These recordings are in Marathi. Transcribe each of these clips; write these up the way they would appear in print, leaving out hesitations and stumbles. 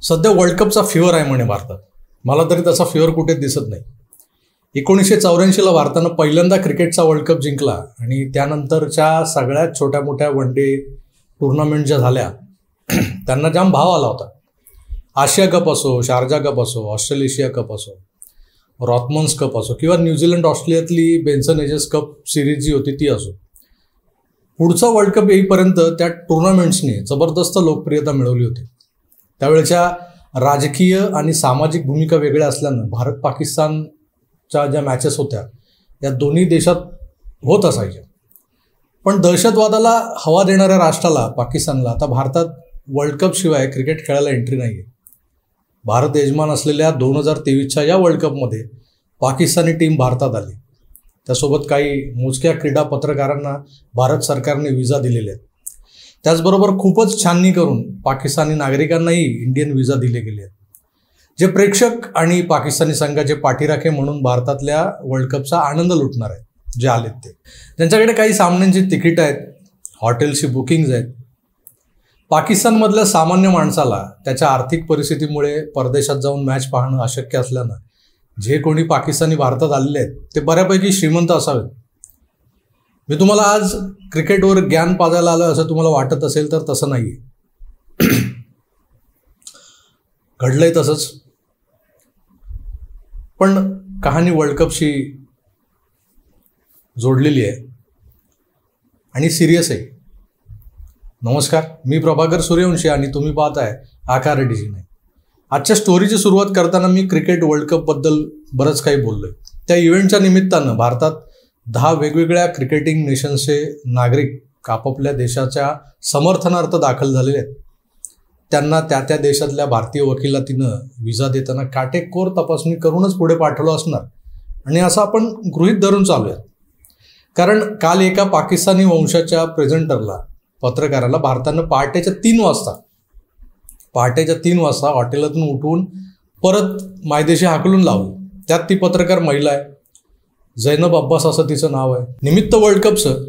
सध्या वर्ल्ड कपचा फिवर आहे म्हणे भारतात. मला तरी तसा फिवर कुठे दिसत नाही. 1984ला भारतानं पहिल्यांदा क्रिकेटचा वर्ल्ड कप जिंकला आणि त्यानंतरच्या सगळ्यात छोट्या मोठ्या वन डे टुर्नामेंट ज्या झाल्या त्यांना जाम भाव आला होता. आशिया कप असो, शारजा कप असो, ऑस्ट्रेलेशिया कप असो, रॉथमन्स कप असो किंवा न्यूझीलंड ऑस्ट्रेलियातली बेन्सन एजेस कप सिरीज जी होती ती असो. पुढचा वर्ल्ड कप येईपर्यंत त्या टुर्नामेंट्सने जबरदस्त लोकप्रियता मिळवली होती. त्यावेळच्या राजकीय आणि सामाजिक भूमिका वेगळ्या असल्यानं भारत पाकिस्तानच्या ज्या मॅचेस होत्या या दोन्ही देशात होत असायच्या. पण दहशतवादाला हवा देणाऱ्या राष्ट्राला पाकिस्तानला आता भारतात वर्ल्ड कप शिवाय क्रिकेट खेळायला एंट्री नाही आहे. भारत यजमान असलेल्या 2023च्या या वर्ल्ड कपमध्ये पाकिस्तानी टीम भारतात आली. त्यासोबत काही मोजक्या क्रीडा पत्रकारांना भारत सरकारने व्हिसा दिलेले आहेत. त्याचबरोबर खूपच छाननी करून पाकिस्तानी नागरिकांनाही इंडियन व्हिसा दिले गेले आहेत. जे प्रेक्षक आणि पाकिस्तानी संघाचे पाठीराखे म्हणून भारतातल्या वर्ल्ड कपचा आनंद लुटणार आहेत जे आलेत ते. त्यांच्याकडे काही सामन्यांची तिकीट आहेत, हॉटेल्सची बुकिंग्ज आहेत. पाकिस्तानमधल्या सामान्य माणसाला त्याच्या आर्थिक परिस्थितीमुळे परदेशात जाऊन मॅच पाहणं अशक्य असल्यानं जे कोणी पाकिस्तानी भारतात आलेले आहेत ते बऱ्यापैकी श्रीमंत असावेत. मी तुम्हाला आज क्रिकेटवर ज्ञान पाजायला आलं असं तुम्हाला वाटत असेल तर तसं नाही आहे. घडलंय तसंच. पण कहाणी वर्ल्ड कपशी जोडलेली आहे आणि सिरियस आहे. नमस्कार, मी प्रभाकर सूर्यवंशी आणि तुम्ही पाहताय आकार डिजिनल. आजच्या स्टोरीची सुरुवात करताना मी क्रिकेट वर्ल्ड कपबद्दल बरंच काही बोललोय. त्या इव्हेंटच्या निमित्तानं भारतात 10 वेगवेगळ्या क्रिकेटिंग नेशन्सचे नागरिक आपापल्या देशाच्या समर्थनार्थ दाखल झालेले आहेत. त्यांना त्या त्या देशातल्या भारतीय वकिलातीनं व्हिसा देताना काटेकोर तपासणी करूनच पुढे पाठवलं असणार आणि असं आपण गृहीत धरून चालूयात. कारण काल एका पाकिस्तानी वंशाच्या पत्रकाराला भारतानं पहाटेच्या 3 वाजता हॉटेलातून उठवून परत मायदेशी हाकलून लावलं. त्यात ती पत्रकार महिला आहे, झैनब अब्बास असं तिचं नाव आहे. निमित्त वर्ल्ड कपचं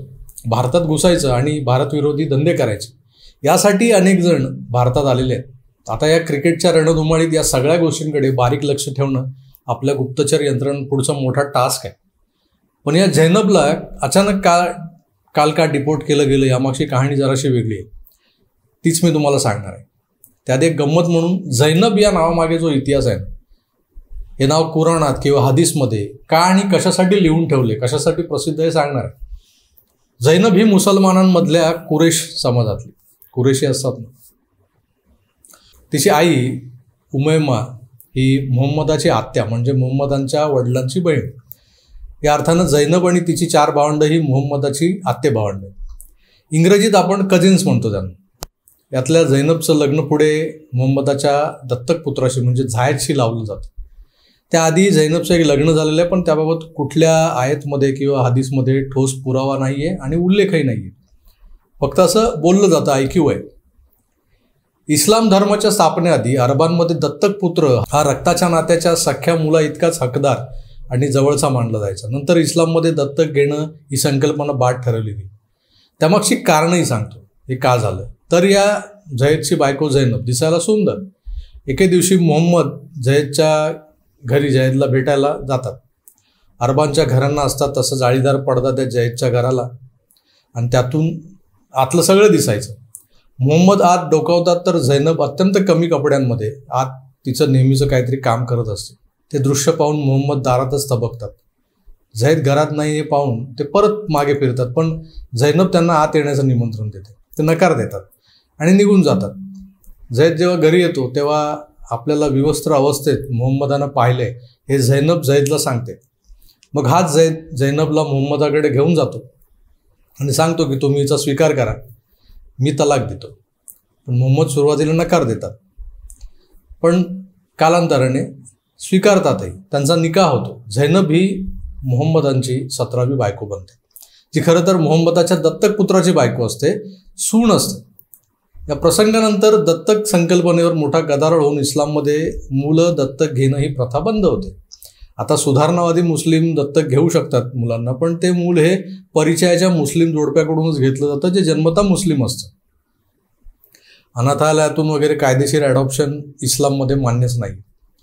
भारतात घुसायचं आणि भारतविरोधी धंदे करायचे यासाठी अनेक जण भारतात आलेले आहेत. आता या क्रिकेटच्या रणधुमाळीत या सगळ्या गोष्टींकडे बारीक लक्ष ठेवणं आपल्या गुप्तचर यंत्रणेपुढचा मोठा टास्क आहे. पण या झैनबला अचानक काल का डिपोर्ट केलं गेलं यामागची कहाणी जराशी वेगळी आहे. तीच मी तुम्हाला सांगणार आहे. त्यात एक गंमत म्हणून झैनब या नावामागे जो इतिहास आहे हे नाव कुराणात किंवा हदीसमध्ये का आणि कशासाठी लिहून ठेवले, कशासाठी प्रसिद्ध आहे सांगणार आहे. झैनब ही मुसलमानांमधल्या कुरेश समाजातली, कुरेशी असतात ना, तिची आई उमैमा ही मुहम्मदाची आत्या म्हणजे मुहम्मदांच्या वडिलांची बहीण. या अर्थानं झैनब आणि तिची 4 भावंड ही मुहम्मदाची आत्ते भावंड. इंग्रजीत आपण कझिन्स म्हणतो त्यांना. यातल्या झैनबचं लग्न पुढे मुहम्मदाच्या दत्तक पुत्राशी म्हणजे झायदशी लावलं जातं. त्याआधी झैनबचं एक लग्न झालेलं आहे, पण त्याबाबत कुठल्या आयतमध्ये किंवा हदीसमध्ये ठोस पुरावा नाही आहे आणि उल्लेखही नाही आहे. फक्त असं बोललं जातं, ऐकीव आहे. इस्लाम धर्माच्या स्थापनेआधी अरबांमध्ये दत्तक पुत्र हा रक्ताच्या नात्याच्या सख्या मुला इतकाच हकदार आणि जवळचा मानला जायचा. नंतर इस्लाममध्ये दत्तक घेणं ही संकल्पना बाद ठरवली गेली. त्यामागची कारणही सांगतो हे का झालं. तर या झैदची बायको झैनब दिसायला सुंदर. एके दिवशी मुहम्मद झैदच्या घरी झैदला भेटायला जातात. अरबांच्या घरांना असतात तसं जाळीदार पडदा त्या झैदच्या घराला आणि त्यातून आतलं सगळं दिसायचं. मुहम्मद आत डोकावतात तर झैनब अत्यंत कमी कपड्यांमध्ये आत तिचं नेहमीचं काहीतरी काम करत असते. ते दृश्य पाहून मुहम्मद दारातच तबकतात. झैद घरात नाही हे पाहून ते परत मागे फिरतात, पण झैनब त्यांना आत येण्याचं निमंत्रण देते. ते नकार देतात आणि निघून जातात. झैद जेव्हा घरी येतो तेव्हा आपल्याला विवस्त्र अवस्थेत मुहम्मदानं पाहिले हे झैनब झैदला सांगते. मग हाच झैनबला मुहम्मदाकडे घेऊन जातो आणि सांगतो की तुम्ही हिचा स्वीकार करा, मी तलाक देतो. पण मुहम्मद सुरुवातीला नकार देतात, पण कालांतराने स्वीकारतातही. त्यांचा निकाह होतो. झैनब ही मुहम्मदांची 17वी बायको बनते, जी खरं तर मुहम्मदाच्या दत्तक पुत्राची बायको असते, सून असते. या प्रसंगानंतर दत्तक संकल्पनेवर मोठा गदारोळ होऊन इस्लाममध्ये मुलं दत्तक घेणं ही प्रथा बंद होते. आता सुधारणावादी मुस्लिम दत्तक घेऊ शकतात मुलांना, पण ते मूल हे परिचयाच्या मुस्लिम जोडप्याकडूनच घेतलं जातं जे जन्मतः मुस्लिम असतं. अनाथालयातून वगैरे कायदेशीर ॲडॉप्शन इस्लाममध्ये मान्यच नाही.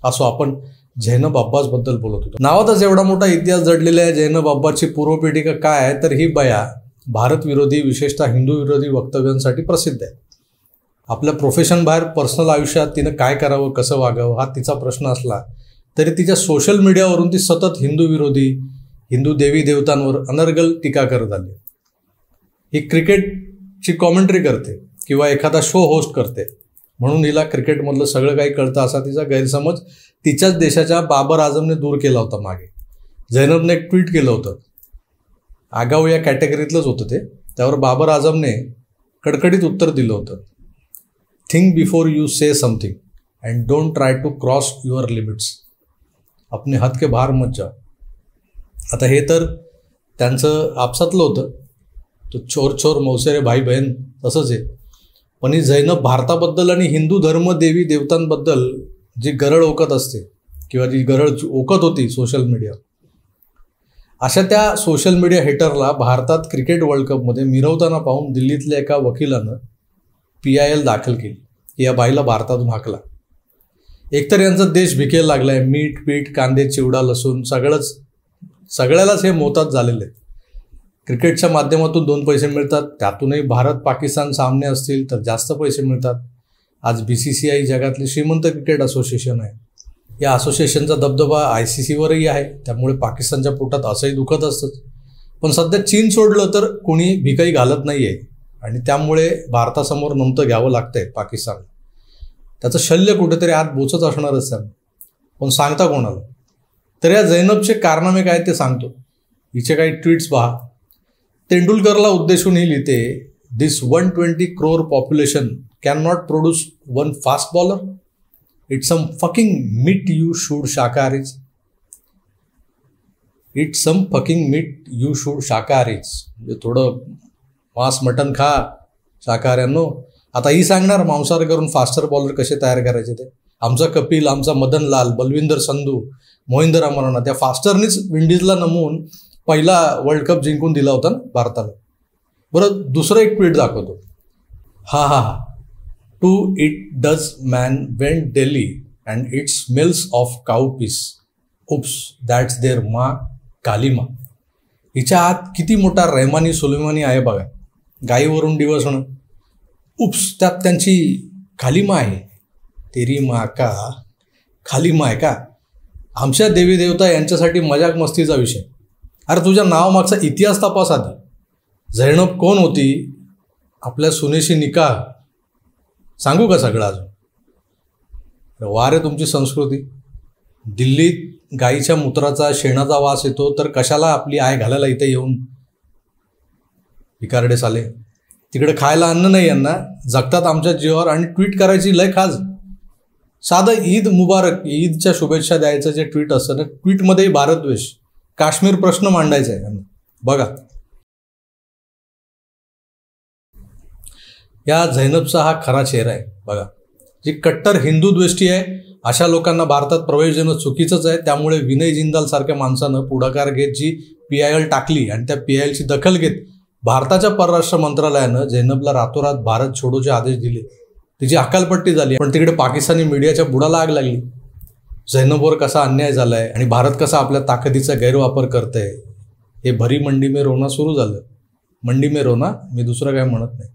असो, आपण झैनब अब्बासबद्दल बोलत होतो. नावातच एवढा मोठा इतिहास जडलेला आहे. झैनब अब्बासची पूर्वपीठिका काय आहे तर ही बया भारत विरोधी, विशेषतः हिंदू विरोधी वक्तव्यांसाठी प्रसिद्ध आहे. आपल्या प्रोफेशन बाहेर पर्सनल आयुष्यात तिनं काय करावं, कसं वागावं हा तिचा प्रश्न असला तरी तिच्या सोशल मीडियावरून ती सतत हिंदू विरोधी, हिंदू देवी देवतांवर अनर्गल टीका करत आली. ही क्रिकेटची कॉमेंट्री करते किंवा एखादा शो होस्ट करते म्हणून हिला क्रिकेटमधलं सगळं काही कळतं असा तिचा गैरसमज तिच्याच देशाच्या बाबर आझमने दूर केला होता मागे. झैनबने एक ट्विट केलं होतं, आगाऊ या कॅटेगरीतलंच होतं ते. त्यावर बाबर आझमने कडकडीत उत्तर दिलं होतं, think before you say something and don't try to cross your limits, अपने हद के बाहर मत जाओ. आता हे तर त्यांचं आपसातलं होतं, तो चोर चोर मौसेरे भाई बहीण तसंच आहे. पण ही झैनब भारताबद्दल आणि हिंदू धर्म, देवी देवतांबद्दल जी गरळ ओकत असते किंवा जी गरळ ओकत होती सोशल मीडिया, अशा त्या सोशल मीडिया हेटरला भारतात क्रिकेट वर्ल्ड कपमध्ये मिरवताना पाहून दिल्लीतल्या एका वकिलानं PIL दाखल केली की या बाईला भारतातून हाकला. एकतर यांचा देश भिकेला लागला आहे. मीठ, पीठ, कांदे, चिवडा, लसूण सगळ्यालाच हे मोताद झालेले आहेत. क्रिकेटच्या माध्यमातून 2 पैसे मिळतात, त्यातूनही भारत पाकिस्तान सामने असतील तर जास्त पैसे मिळतात. आज BCCI जगातली श्रीमंत क्रिकेट असोसिएशन आहे. या असोसिएशनचा दबदबा ICCवरही आहे, त्यामुळे पाकिस्तानच्या पोटात असंही दुखत असतंच. पण सध्या चीन सोडलं तर कोणी भिकाई घालत नाही आहे आणि त्यामुळे भारतासमोर नमतं घ्यावं लागतंय पाकिस्तान. त्याचं शल्य कुठेतरी आत बोचत असणारच त्यांना, पण सांगता कोणाला. तर या झैनबचे कारनामे काय ते सांगतो. हिचे काही ट्विट्स पहा. तेंडुलकरला उद्देशून ही लिहिते, this 120 crore population can not produce 1 fast bowler. It's some fucking meat you should शाकाहारीज. It's some fucking meat you should शाकाहारीज. म्हणजे थोडं मांस मटण खा शाकाहाऱ्यांनो. आता ही सांगणार मांसाहार करून फास्टर बॉलर कसे तयार करायचे ते. आमचा कपिल, आमचा मदनलाल, बलविंदर संधू, मोहिंदर अमरनाथ या फास्टरनीच विंडीजला नमवून पहिला वर्ल्ड कप जिंकून दिला होता ना भारताला. बरं, दुसरं एक ट्विट दाखवतो. हा to it does man went daily and it smells of cow piss. Oops that's their मा कालिमा. हिच्या आत किती मोठा रहमानी सुलेमानी आहे बघा. गाईवरून डिवसणं. उप्स त्यात त्यांची खालिमा आहे. तेरी मा का खालिमा आहे का. आमच्या देवी देवता यांच्यासाठी मजाक मस्तीचा विषय. अरे तुझ्या नावामागचा इतिहास तपास आधी. झैनब कोण होती, आपल्या सुनेशी निकाह, सांगू का सगळं अजून. वा रे तुमची संस्कृती. दिल्लीत गाईच्या मूत्राचा, शेणाचा वास येतो तर कशाला आपली आय घालायला इथे येऊन भिकारडे साले. तिकडे खायला अन्न नाही यांना, जगतात आमच्या जीवावर आणि ट्विट करायची लय खाज. साधं ईद मुबारक, ईदच्या शुभेच्छा द्यायचं जे ट्विट असतं ना, ट्विटमध्येही भारतद्वेष, काश्मीर प्रश्न मांडायचा आहे यांना. बघा या झैनबचा हा खरा चेहरा आहे बघा. जी कट्टर हिंदू द्वेष्टी आहे अशा लोकांना भारतात प्रवेश देणं चुकीचंच आहे. त्यामुळे विनय जिंदाल सारख्या माणसानं पुढाकार घेत जी PIL टाकली आणि त्या PILची दखल घेत भारताच्या परराष्ट्र मंत्रालयानं झैनबला रातोरात भारत छोडोचे आदेश दिले. तिची हकालपट्टी झाली. पण तिकडे पाकिस्तानी मीडियाच्या बुडाला आग लागली. झैनबवर कसा अन्याय झालाय आणि भारत कसा आपल्या ताकदीचा गैरवापर करतंय हे भरी मंडी में रोना सुरू झालं. मंडी में रोना, मी दुसरं काय म्हणत नाही.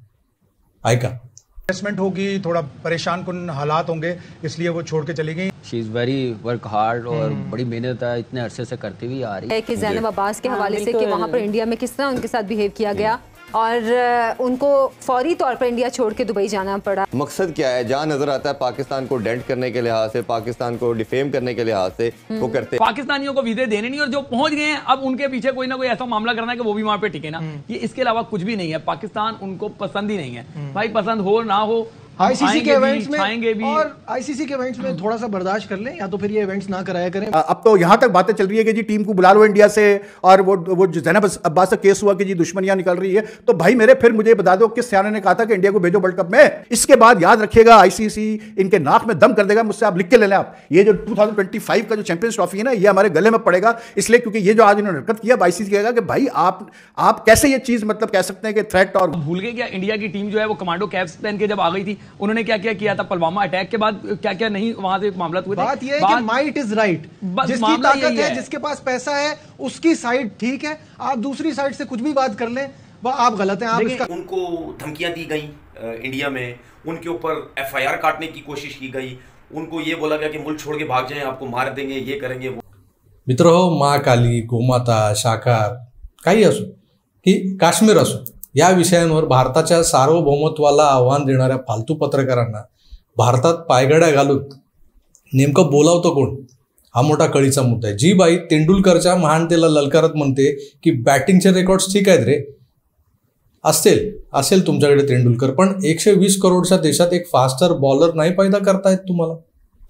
ऐका. इन्वेस्टमेंट होगी, थोड़ा परेशान कुन हालात होंगे, इसलिए वो छोड़ के चली गई. शी इज़ वेरी वर्क हार्ड और बड़ी मेहनत है, इतने अरसे से करती हुई आ रही है कि ज़ैनब अब्बास के हवाले से कि वहाँ पर इंडिया में किस तरह उनके साथ बिहेव किया गया और उनको फौरी तौर पर इंडिया छोड़ के दुबई जाना पड़ा. मकसद क्या है, जहाँ नजर आता है पाकिस्तान को डेंट करने के लिहाज से, पाकिस्तान को डिफेम करने के लिहाज से वो करते हैं. पाकिस्तानियों को वीजे देने नहीं और जो पहुंच गए हैं अब उनके पीछे कोई ना कोई ऐसा मामला करना है कि वो भी वहां पे टिके ना. ये इसके अलावा कुछ भी नहीं है. पाकिस्तान उनको पसंद ही नहीं है भाई. पसंद हो ना हो, आईसीसी के इवेंट्स में खाएंगे भी और आईसीसी के इवेंट्स में थोड़ा सा बर्दाश्त कर लें, या तो फिर ये इवेंट्स ना कराया करें. अब तो यहाँ तक बातें चल रही है कि जी टीम को बुला लो इंडिया से, और वो जो ज़ैनब अब्बास का केस हुआ कि जी दुश्मनियां निकल रही है. तो भाई मेरे, फिर मुझे बता दो किस सियाने ने कहा था कि इंडिया को भेजो वर्ल्ड कप में. इसके बाद याद रखिएगा आईसीसी इनके नाक में दम कर देगा. मुझसे आप लिख के ले लें. आप ये जो 2025 का जो चैंपियंस ट्रॉफी है ना, ये हमारे गले में पड़ेगा. इसलिए क्योंकि ये जो आज इन्होंने हरकत किया, आईसीसी कहेगा कि भाई आप कैसे ये चीज मतलब कह सकते हैं कि थ्रेट. और भूल गए क्या इंडिया की टीम जो है वो कमांडो कैप्स पहन के जब आ गई थी उन्होंने क्या क्या किया था पुलवामा अटैक के बाद, क्या क्या नहीं वहां से मामला हुए थे। बात यह है कि माइट इज राइट, जिसकी ताकत है, जिसके पास पैसा है, उसकी साइड ठीक है। आप दूसरी साइड से कुछ भी बात कर लें, वह आप गलत हैं। आप इसका उनको धमकियां दी गई इंडिया में, उनके ऊपर FIR काटने की कोशिश की गई, उनको ये बोला गया कि मुल्क छोड़ के भाग जाएं, आपको मार देंगे, ये करेंगे वो। मित्रहो, महाकाली, गोमाता, शाखार काही असो की काश्मीर असो, या विषयांवर भारताच्या सार्वभौमत्वाला आव्हान देणाऱ्या फालतू पत्रकारांना भारतात पायगड्या घालून नेमकं बोलावतं कोण, हा मोठा कळीचा मुद्दा आहे। जी बाई तेंडुलकरच्या महानतेला ललकारत म्हणते की बॅटिंगचे रेकॉर्ड्स ठीक आहेत रे, असेल तुमच्याकडे तेंडुलकर, पण 120 करोडच्या देशात एक फास्टर बॉलर नाही पैदा करतायत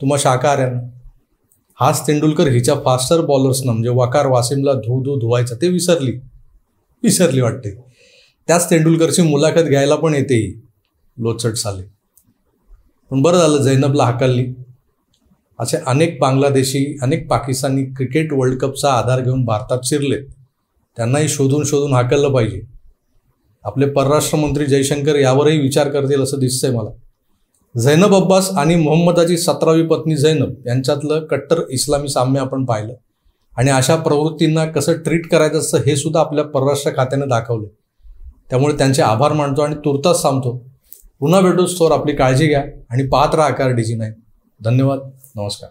तुम्हा शाकाहाऱ्यांना। हाच तेंडुलकर हिच्या फास्टर बॉलर्सना म्हणजे वकार वासिमला धुवायचं ते विसरली वाटते। त्याच तेंडुलकरची मुलाखत घ्यायला पण येते ही लोचट साले। पण बरं झालं झैनबला हाकलली। असे अनेक बांगलादेशी, अनेक पाकिस्तानी क्रिकेट वर्ल्ड कपचा आधार घेऊन भारतात शिरलेत, त्यांनाही शोधून हाकललं पाहिजे। आपले परराष्ट्र मंत्री जयशंकर यावरही विचार करतील असं दिसतंय मला। झैनब अब्बास आणि मोहम्मदाची 17वी पत्नी झैनब यांच्यातलं कट्टर इस्लामी साम्य आपण पाहिलं, आणि अशा प्रवृत्तींना कसं ट्रीट करायचं असतं हे सुद्धा आपल्या परराष्ट्र खात्याने दाखवलं। त्यामुळे त्यांचे आभार मानतो आणि तुर्तास थांबतो। पुन्हा भेटूच, तोवर आपली काळजी घ्या आणि पाहत राहा ARD-9। धन्यवाद, नमस्कार।